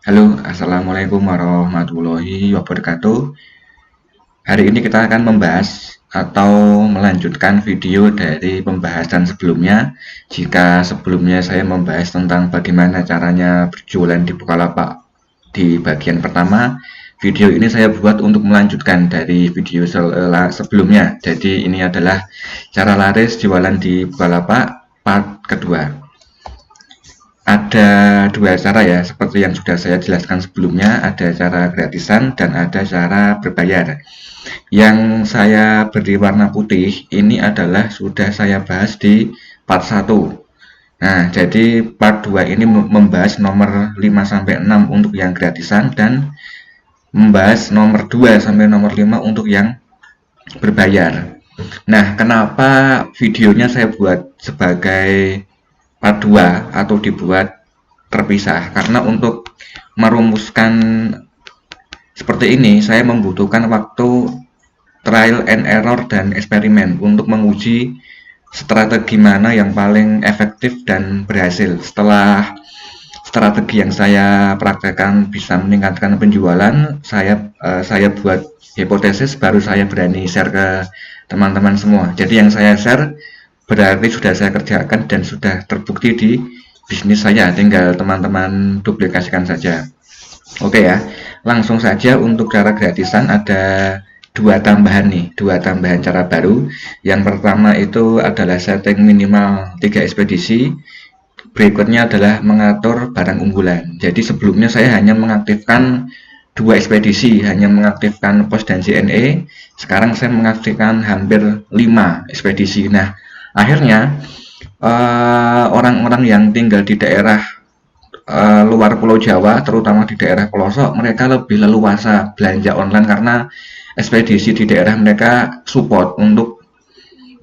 Halo, Assalamualaikum warahmatullahi wabarakatuh. Hari ini kita akan membahas atau melanjutkan video dari pembahasan sebelumnya. Jika sebelumnya saya membahas tentang bagaimana caranya berjualan di Bukalapak di bagian pertama, video ini saya buat untuk melanjutkan dari video sebelumnya. Jadi ini adalah cara laris jualan di Bukalapak part kedua. Ada dua cara ya, seperti yang sudah saya jelaskan sebelumnya, ada cara gratisan dan ada cara berbayar. Yang saya beri warna putih ini adalah sudah saya bahas di part 1. Nah, jadi part 2 ini membahas nomor 5-6 untuk yang gratisan dan membahas nomor 2 sampai nomor 5 untuk yang berbayar. Nah, kenapa videonya saya buat sebagai part 2 atau dibuat terpisah? Karena untuk merumuskan seperti ini saya membutuhkan waktu trial and error dan eksperimen untuk menguji strategi mana yang paling efektif dan berhasil. Setelah strategi yang saya praktekkan bisa meningkatkan penjualan, saya buat hipotesis, baru saya berani share ke teman-teman semua. Jadi yang saya share berarti sudah saya kerjakan dan sudah terbukti di bisnis saya, tinggal teman-teman duplikasikan saja. Oke ya, langsung saja untuk cara gratisan ada dua tambahan nih, dua tambahan cara baru. Yang pertama itu adalah setting minimal 3 ekspedisi. Berikutnya adalah mengatur barang unggulan. Jadi sebelumnya saya hanya mengaktifkan 2 ekspedisi, hanya mengaktifkan pos dan JNE. Sekarang saya mengaktifkan hampir 5 ekspedisi. Nah, akhirnya orang-orang yang tinggal di daerah luar Pulau Jawa, terutama di daerah pelosok, mereka lebih leluasa belanja online karena ekspedisi di daerah mereka support untuk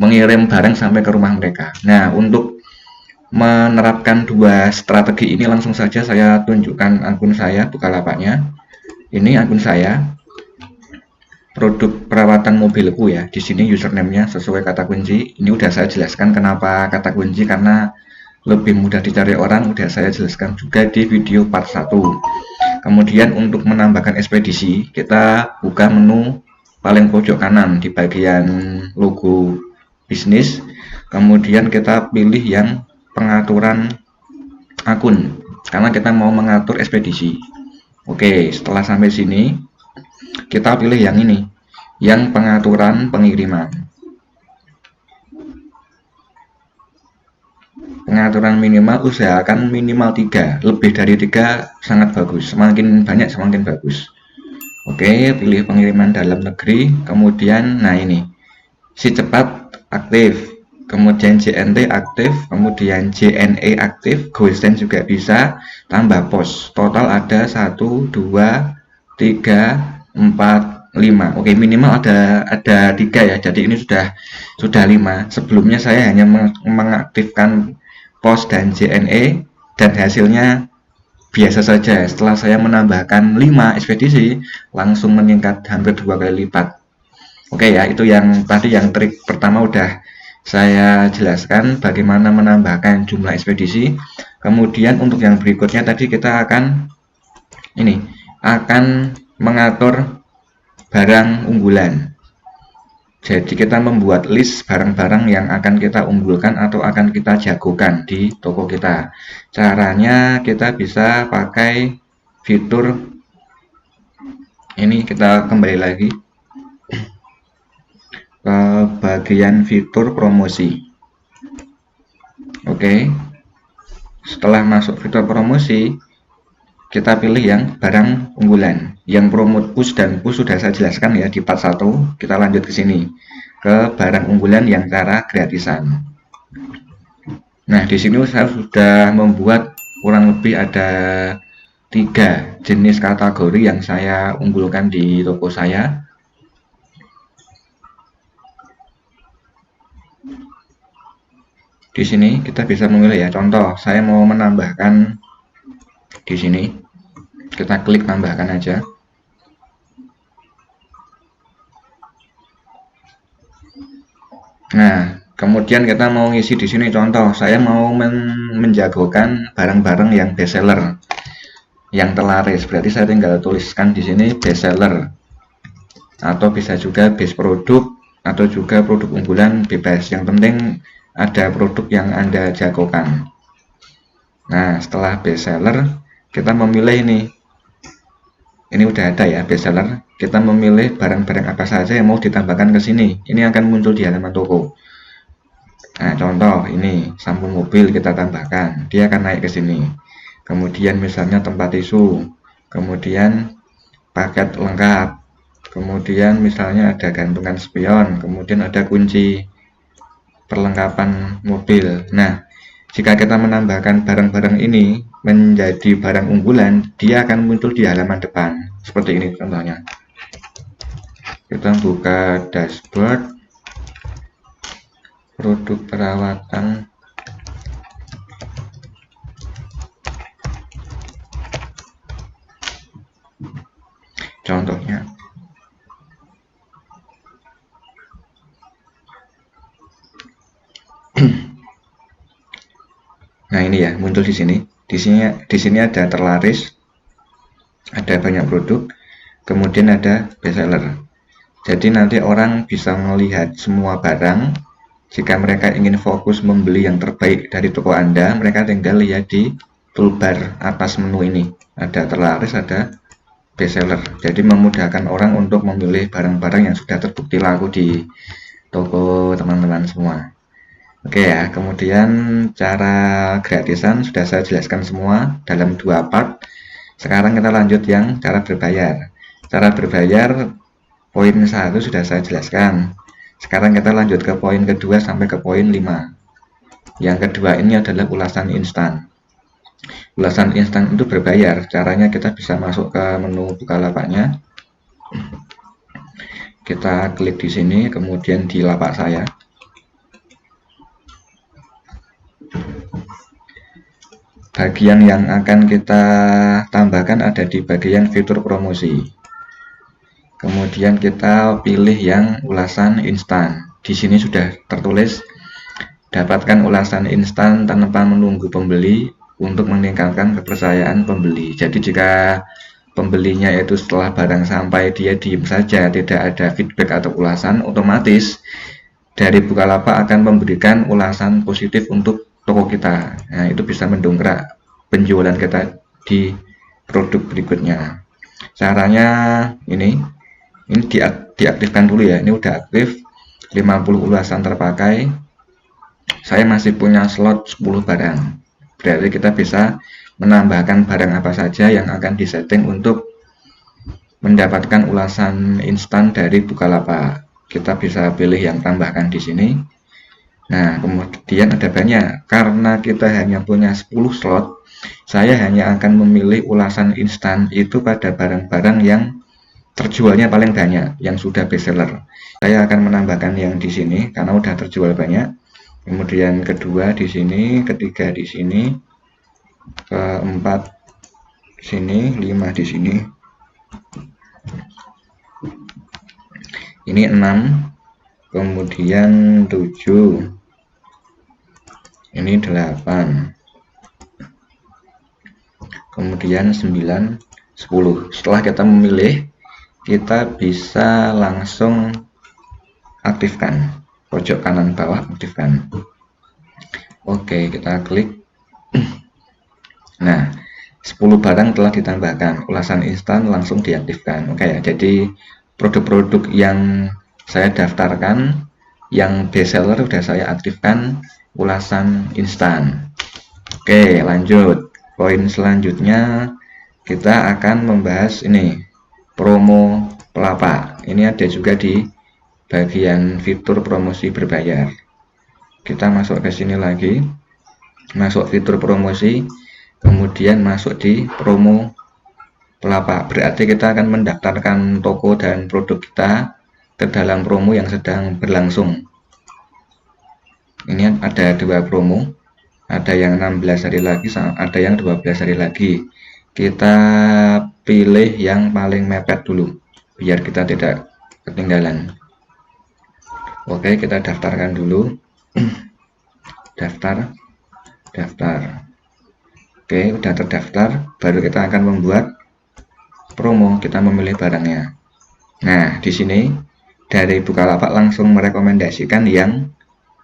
mengirim barang sampai ke rumah mereka. Nah, untuk menerapkan dua strategi ini langsung saja saya tunjukkan akun saya Bukalapaknya. Ini akun saya, produk perawatan mobilku ya. Di sini username-nya sesuai kata kunci. Ini udah saya jelaskan kenapa kata kunci, karena lebih mudah dicari orang, udah saya jelaskan juga di video part 1. Kemudian untuk menambahkan ekspedisi, kita buka menu paling pojok kanan di bagian logo bisnis. Kemudian kita pilih yang pengaturan akun, karena kita mau mengatur ekspedisi. Oke, setelah sampai sini, kita pilih yang ini, yang pengaturan pengiriman. Pengaturan minimal usahakan minimal 3, lebih dari 3 sangat bagus, semakin banyak semakin bagus. Oke, pilih pengiriman dalam negeri, kemudian nah ini si cepat aktif, kemudian JNT aktif, kemudian JNE aktif, GoSend juga bisa, tambah pos. Total ada 1, 2, 3, 4, 5. Oke, minimal ada 3 ya. Jadi ini sudah 5. Sebelumnya saya hanya mengaktifkan pos dan JNE dan hasilnya biasa saja. Setelah saya menambahkan 5 ekspedisi, langsung meningkat hampir 2 kali lipat. Oke ya, itu yang tadi, yang trik pertama udah saya jelaskan bagaimana menambahkan jumlah ekspedisi. Kemudian untuk yang berikutnya tadi kita akan mengatur barang unggulan. Jadi kita membuat list barang-barang yang akan kita unggulkan atau akan kita jagokan di toko kita. Caranya kita bisa pakai fitur ini, kita kembali lagi ke bagian fitur promosi. Oke, setelah masuk fitur promosi, kita pilih yang barang unggulan. Yang promote push dan push sudah saya jelaskan ya di part 1. Kita lanjut ke sini, ke barang unggulan yang cara gratisan. Nah, di sini saya sudah membuat kurang lebih ada 3 jenis kategori yang saya unggulkan di toko saya. Di sini kita bisa memilih ya. Contoh, saya mau menambahkan di sini. Kita klik tambahkan aja. Nah, kemudian kita mau ngisi di sini, contoh saya mau menjagokan barang-barang yang best seller. yang terlaris. Berarti saya tinggal tuliskan di sini best seller, atau bisa juga best produk, atau juga produk unggulan, bebas. Yang penting ada produk yang Anda jagokan. Nah, setelah best seller, kita memilih ini udah ada ya best seller. Kita memilih barang-barang apa saja yang mau ditambahkan ke sini. Ini akan muncul di halaman toko. Nah, contoh ini sampo mobil kita tambahkan, dia akan naik ke sini. Kemudian misalnya tempat tisu, kemudian paket lengkap, kemudian misalnya ada gantungan spion, kemudian ada kunci perlengkapan mobil. Nah, jika kita menambahkan barang-barang ini menjadi barang unggulan, dia akan muncul di halaman depan. Seperti ini contohnya. Kita buka dashboard, produk perawatan, contohnya. Nah, ini ya muncul di sini. Di sini ada terlaris, ada banyak produk, kemudian ada best seller. Jadi nanti orang bisa melihat semua barang. Jika mereka ingin fokus membeli yang terbaik dari toko Anda, mereka tinggal lihat di toolbar atas menu ini. Ada terlaris, ada best seller. Jadi memudahkan orang untuk memilih barang-barang yang sudah terbukti laku di toko teman-teman semua. Oke ya, kemudian cara gratisan sudah saya jelaskan semua dalam 2 part. Sekarang kita lanjut yang cara berbayar. Cara berbayar poin 1 sudah saya jelaskan. Sekarang kita lanjut ke poin kedua sampai ke poin 5. Yang kedua ini adalah ulasan instan. Ulasan instan itu berbayar. Caranya kita bisa masuk ke menu Bukalapaknya. Kita klik di sini, kemudian di lapak saya. Bagian yang akan kita tambahkan ada di bagian fitur promosi. Kemudian kita pilih yang ulasan instan. Di sini sudah tertulis dapatkan ulasan instan tanpa menunggu pembeli untuk meningkatkan kepercayaan pembeli. Jadi jika pembelinya itu setelah barang sampai dia diem saja, tidak ada feedback atau ulasan, otomatis dari Bukalapak akan memberikan ulasan positif untuk toko kita. Nah, itu bisa mendongkrak penjualan kita di produk berikutnya. Caranya ini diaktifkan dulu ya. Ini udah aktif, 50 ulasan terpakai. Saya masih punya slot 10 barang. Berarti kita bisa menambahkan barang apa saja yang akan disetting untuk mendapatkan ulasan instan dari Bukalapak. Kita bisa pilih yang tambahkan di sini. Nah, kemudian ada banyak. Karena kita hanya punya 10 slot, saya hanya akan memilih ulasan instan itu pada barang-barang yang terjualnya paling banyak, yang sudah best seller. Saya akan menambahkan yang di sini karena udah terjual banyak. Kemudian kedua di sini, ketiga di sini, keempat sini, 5 di sini. Ini 6, kemudian 7. Ini 8, kemudian 9, 10. Setelah kita memilih, kita bisa langsung aktifkan. Pojok kanan bawah aktifkan. Oke, kita klik. Nah, 10 barang telah ditambahkan. Ulasan instan langsung diaktifkan. Oke ya, jadi produk-produk yang saya daftarkan, yang best seller sudah saya aktifkan ulasan instan. Oke, lanjut. Poin selanjutnya kita akan membahas ini promo pelapak. Ini ada juga di bagian fitur promosi berbayar. Kita masuk ke sini lagi, masuk fitur promosi, kemudian masuk di promo pelapak. Berarti kita akan mendaftarkan toko dan produk kita ke dalam promo yang sedang berlangsung. Ini ada 2 promo, ada yang 16 hari lagi, ada yang 12 hari lagi. Kita pilih yang paling mepet dulu, biar kita tidak ketinggalan. Oke, kita daftarkan dulu. Daftar. Oke, udah terdaftar, baru kita akan membuat promo, kita memilih barangnya. Nah, di sini dari Bukalapak langsung merekomendasikan yang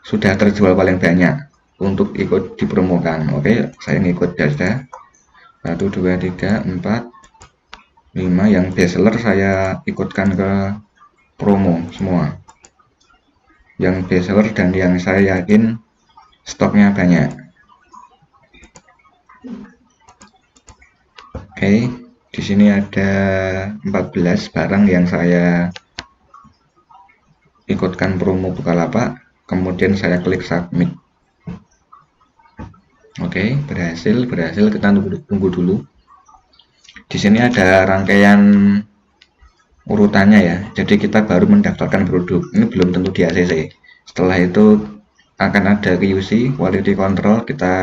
sudah terjual paling banyak untuk ikut dipromokan. Oke, saya ngikut saja. 1, 2, 3, 4, 5 yang best seller saya ikutkan ke promo semua. Yang best seller dan yang saya yakin stoknya banyak. Oke, di sini ada 14 barang yang saya ikutkan promo Bukalapak, kemudian saya klik submit. Oke, berhasil, kita tunggu dulu. Di sini ada rangkaian urutannya ya, jadi kita baru mendaftarkan produk, ini belum tentu di ACC. Setelah itu akan ada QC, quality control, kita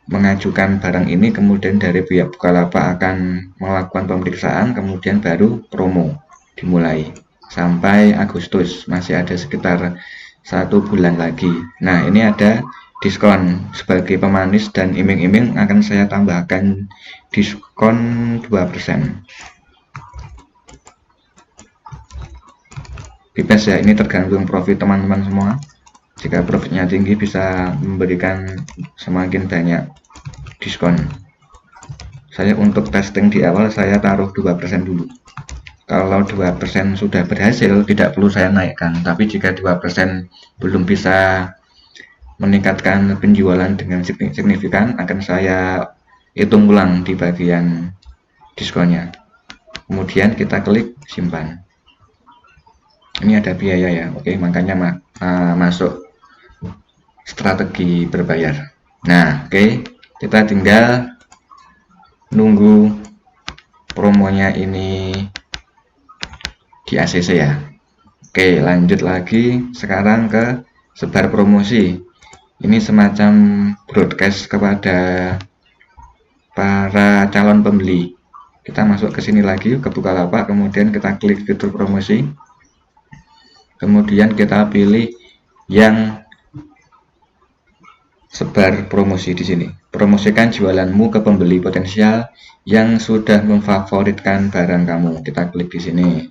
mengajukan barang ini, kemudian dari pihak Bukalapak akan melakukan pemeriksaan, kemudian baru promo dimulai sampai Agustus, masih ada sekitar 1 bulan lagi. Nah, ini ada diskon sebagai pemanis dan iming-iming akan saya tambahkan diskon 2%. Bebas ya, ini tergantung profit teman-teman semua. Jika profitnya tinggi bisa memberikan semakin banyak diskon. Saya untuk testing di awal saya taruh 2% dulu. Kalau 2% sudah berhasil tidak perlu saya naikkan, tapi jika 2% belum bisa meningkatkan penjualan dengan signifikan, akan saya hitung ulang di bagian diskonnya. Kemudian kita klik simpan. Ini ada biaya ya, oke, makanya masuk strategi berbayar. Nah, oke, kita tinggal nunggu promonya ini di ACC ya. Oke, lanjut lagi sekarang ke sebar promosi. Ini semacam broadcast kepada para calon pembeli. Kita masuk ke sini lagi ke Bukalapak, kemudian kita klik fitur promosi. Kemudian kita pilih yang sebar promosi di sini. Promosikan jualanmu ke pembeli potensial yang sudah memfavoritkan barang kamu. Kita klik di sini.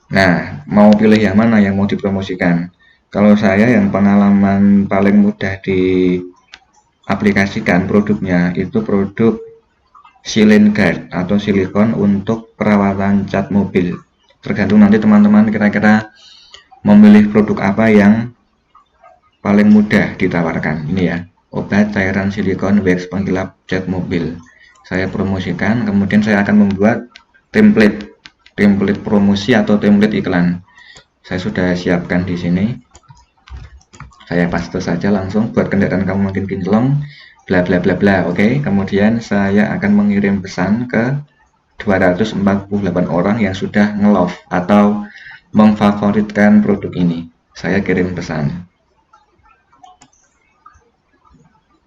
Nah, mau pilih yang mana yang mau dipromosikan? Kalau saya yang pengalaman paling mudah diaplikasikan produknya itu produk silane guard atau silikon untuk perawatan cat mobil. Tergantung nanti teman-teman kira-kira memilih produk apa yang paling mudah ditawarkan. Ini ya, obat cairan silikon wax pengkilap cat mobil. Saya promosikan, kemudian saya akan membuat template promosi atau template iklan. Saya sudah siapkan di sini. Saya paste saja langsung, buat kendaraan kamu makin kinclong, bla bla bla bla. Oke, kemudian saya akan mengirim pesan ke 248 orang yang sudah nge-love atau memfavoritkan produk ini. Saya kirim pesan.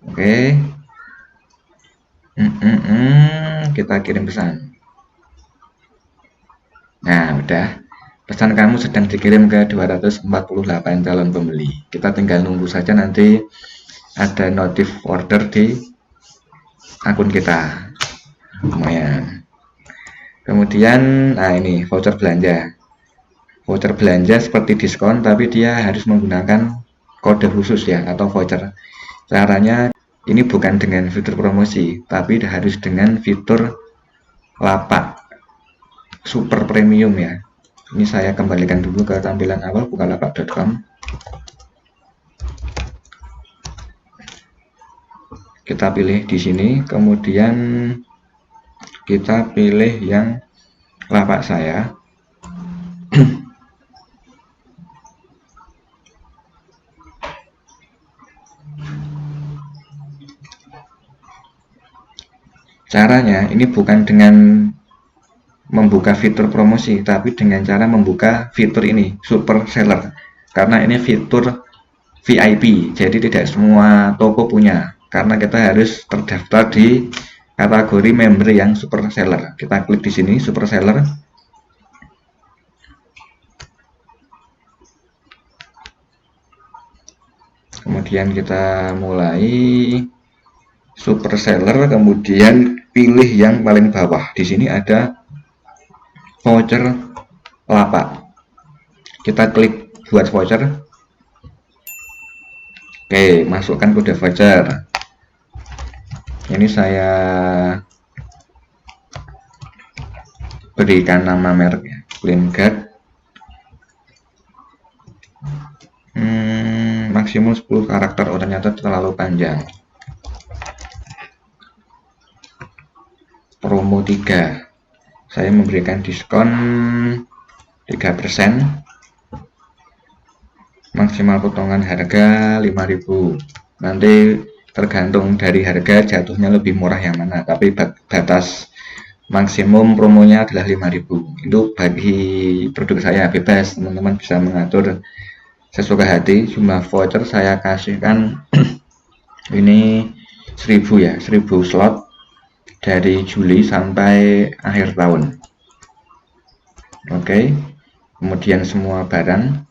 Oke. Kita kirim pesan. Nah, udah. Pesan kamu sedang dikirim ke 248 calon pembeli. Kita tinggal nunggu saja nanti ada notif order di akun kita. Lumayan. Kemudian, nah ini voucher belanja. Voucher belanja seperti diskon, tapi dia harus menggunakan kode khusus ya, atau voucher. Caranya ini bukan dengan fitur promosi, tapi harus dengan fitur lapak super premium ya. Ini saya kembalikan dulu ke tampilan awal bukalapak.com. Kita pilih di sini, kemudian kita pilih yang lapak saya. Caranya ini bukan dengan membuka fitur promosi, tapi dengan cara membuka fitur ini super seller, karena ini fitur VIP, jadi tidak semua toko punya, karena kita harus terdaftar di kategori member yang super seller. Kita klik di sini super seller. Kemudian kita mulai super seller, kemudian pilih yang paling bawah. Di sini ada voucher lapak. Kita klik buat voucher. Oke, masukkan kode voucher. Ini saya berikan nama mereknya, Clean Guard. Maksimum 10 karakter. Oh, ternyata terlalu panjang. Promo 3. Saya memberikan diskon 3%. Maksimal potongan harga 5.000. Nanti tergantung dari harga jatuhnya lebih murah yang mana, tapi batas maksimum promonya adalah 5.000. Itu bagi produk saya, bebas, teman-teman bisa mengatur sesuka hati. Jumlah voucher saya kasihkan ini 1000 ya, 1000 slot dari Juli sampai akhir tahun. Oke, kemudian semua barang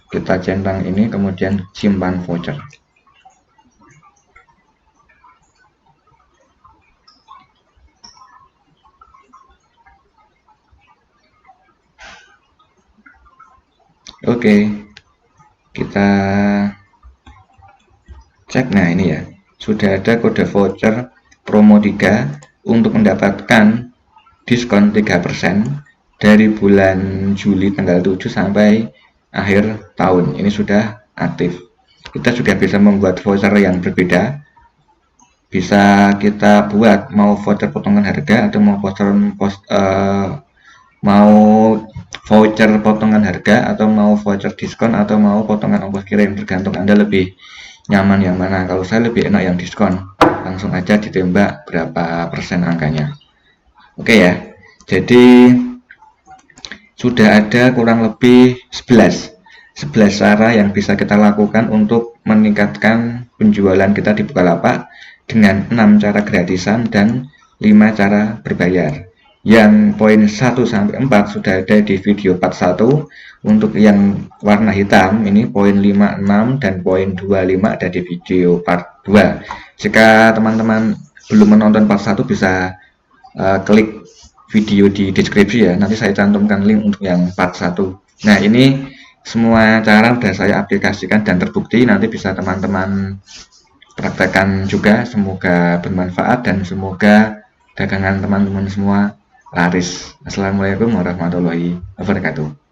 kita centang ini, kemudian simpan voucher. Oke, kita cek. Nah, ini ya, sudah ada kode voucher promo 3 untuk mendapatkan diskon 3% dari bulan Juli tanggal 7 sampai akhir tahun. Ini sudah aktif. Kita juga bisa membuat voucher yang berbeda. Bisa kita buat mau voucher potongan harga atau mau voucher potongan harga, atau mau voucher diskon, atau mau potongan ongkos kirim, tergantung Anda lebih nyaman yang mana. Kalau saya lebih enak yang diskon, langsung aja ditembak berapa persen angkanya. Oke ya, jadi sudah ada kurang lebih 11 cara yang bisa kita lakukan untuk meningkatkan penjualan kita di Bukalapak dengan 6 cara gratisan dan 5 cara berbayar. Yang poin 1 sampai 4 sudah ada di video part 1. Untuk yang warna hitam ini poin 5, 6 dan poin 25 ada di video part 2. Jika teman-teman belum menonton part 1 bisa klik video di deskripsi ya, nanti saya cantumkan link untuk yang part 1. Nah, ini semua cara sudah saya aplikasikan dan terbukti, nanti bisa teman-teman praktekkan juga. Semoga bermanfaat dan semoga dagangan teman-teman semua laris. Assalamualaikum warahmatullahi wabarakatuh.